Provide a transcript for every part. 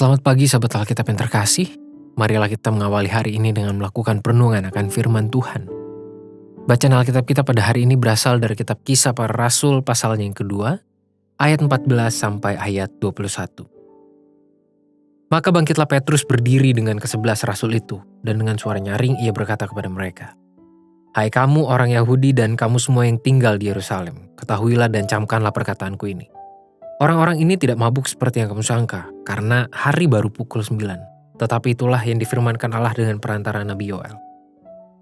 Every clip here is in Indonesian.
Selamat pagi sahabat Alkitab yang terkasih. Marilah kita mengawali hari ini dengan melakukan perenungan akan firman Tuhan. Bacaan Alkitab kita pada hari ini berasal dari kitab Kisah Para Rasul pasalnya yang kedua, ayat 14 sampai ayat 21. Maka bangkitlah Petrus berdiri dengan ke-11 rasul itu, dan dengan suara nyaring ia berkata kepada mereka, "Hai kamu orang Yahudi dan kamu semua yang tinggal di Yerusalem, ketahuilah dan camkanlah perkataanku ini. Orang-orang ini tidak mabuk seperti yang kamu sangka, karena hari baru pukul 9. Tetapi itulah yang difirmankan Allah dengan perantara Nabi Yoel.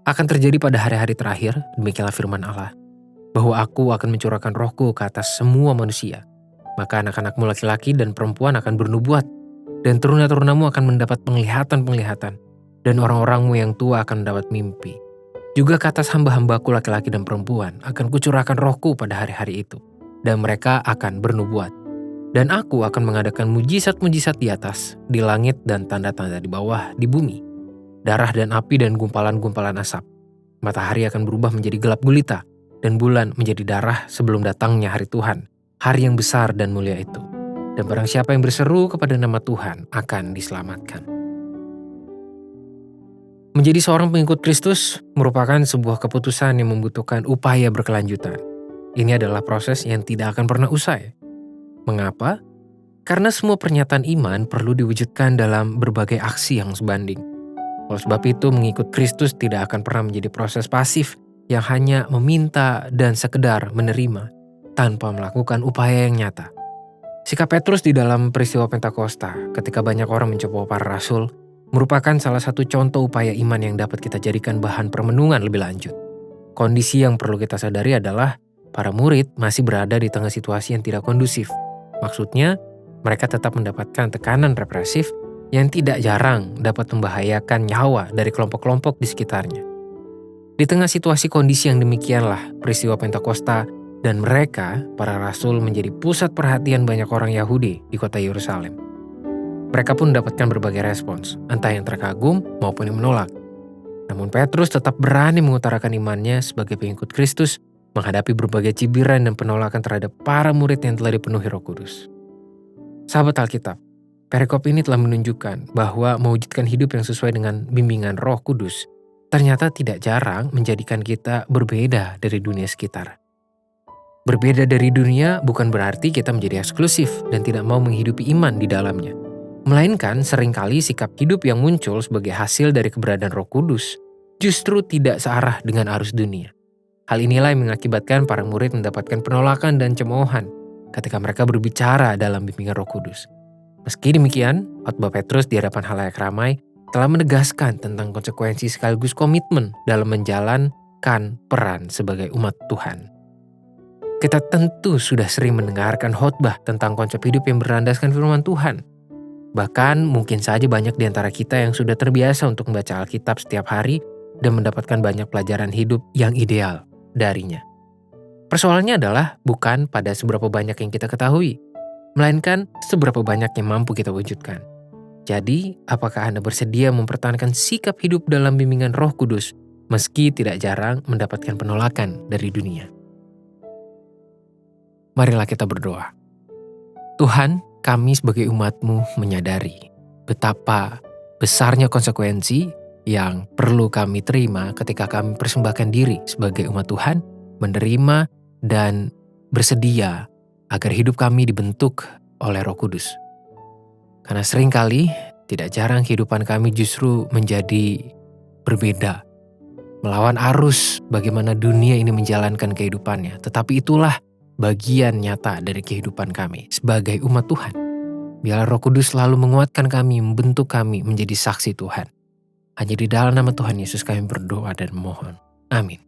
Akan terjadi pada hari-hari terakhir, demikianlah firman Allah, bahwa aku akan mencurahkan rohku ke atas semua manusia. Maka anak-anakmu laki-laki dan perempuan akan bernubuat, dan teruna-terunamu akan mendapat penglihatan-penglihatan, dan orang-orangmu yang tua akan mendapat mimpi. Juga ke atas hamba-hambaku laki-laki dan perempuan akan kucurahkan rohku pada hari-hari itu, dan mereka akan bernubuat. Dan aku akan mengadakan mujizat-mujizat di atas, di langit dan tanda-tanda di bawah, di bumi. Darah dan api dan gumpalan-gumpalan asap. Matahari akan berubah menjadi gelap gulita, dan bulan menjadi darah sebelum datangnya hari Tuhan, hari yang besar dan mulia itu. Dan barang siapa yang berseru kepada nama Tuhan akan diselamatkan." Menjadi seorang pengikut Kristus merupakan sebuah keputusan yang membutuhkan upaya berkelanjutan. Ini adalah proses yang tidak akan pernah usai. Mengapa? Karena semua pernyataan iman perlu diwujudkan dalam berbagai aksi yang sebanding. Oleh sebab itu, mengikut Kristus tidak akan pernah menjadi proses pasif yang hanya meminta dan sekedar menerima tanpa melakukan upaya yang nyata. Sikap Petrus di dalam peristiwa Pentakosta ketika banyak orang mencoba para rasul merupakan salah satu contoh upaya iman yang dapat kita jadikan bahan permenungan lebih lanjut. Kondisi yang perlu kita sadari adalah para murid masih berada di tengah situasi yang tidak kondusif. Maksudnya, mereka tetap mendapatkan tekanan represif yang tidak jarang dapat membahayakan nyawa dari kelompok-kelompok di sekitarnya. Di tengah situasi kondisi yang demikianlah peristiwa Pentakosta dan mereka, para rasul, menjadi pusat perhatian banyak orang Yahudi di kota Yerusalem. Mereka pun mendapatkan berbagai respons, entah yang terkagum maupun yang menolak. Namun Petrus tetap berani mengutarakan imannya sebagai pengikut Kristus menghadapi berbagai cibiran dan penolakan terhadap para murid yang telah dipenuhi Roh Kudus. Sahabat Alkitab, perikop ini telah menunjukkan bahwa mewujudkan hidup yang sesuai dengan bimbingan Roh Kudus ternyata tidak jarang menjadikan kita berbeda dari dunia sekitar. Berbeda dari dunia bukan berarti kita menjadi eksklusif dan tidak mau menghidupi iman di dalamnya. Melainkan seringkali sikap hidup yang muncul sebagai hasil dari keberadaan Roh Kudus justru tidak searah dengan arus dunia. Hal inilah yang mengakibatkan para murid mendapatkan penolakan dan cemoohan ketika mereka berbicara dalam bimbingan Roh Kudus. Meski demikian, khotbah Petrus di hadapan halayak ramai telah menegaskan tentang konsekuensi sekaligus komitmen dalam menjalankan peran sebagai umat Tuhan. Kita tentu sudah sering mendengarkan khotbah tentang konsep hidup yang berlandaskan firman Tuhan. Bahkan mungkin saja banyak di antara kita yang sudah terbiasa untuk membaca Alkitab setiap hari dan mendapatkan banyak pelajaran hidup yang ideal darinya. Persoalannya adalah bukan pada seberapa banyak yang kita ketahui, melainkan seberapa banyak yang mampu kita wujudkan. Jadi, apakah Anda bersedia mempertahankan sikap hidup dalam bimbingan Roh Kudus meski tidak jarang mendapatkan penolakan dari dunia? Marilah kita berdoa. Tuhan, kami sebagai umat-Mu menyadari betapa besarnya konsekuensi yang perlu kami terima ketika kami persembahkan diri sebagai umat Tuhan, menerima dan bersedia agar hidup kami dibentuk oleh Roh Kudus. Karena seringkali tidak jarang kehidupan kami justru menjadi berbeda, melawan arus bagaimana dunia ini menjalankan kehidupannya. Tetapi itulah bagian nyata dari kehidupan kami sebagai umat Tuhan. Biarlah Roh Kudus selalu menguatkan kami, membentuk kami menjadi saksi Tuhan. Hanya di dalam nama Tuhan Yesus kami berdoa dan memohon. Amin.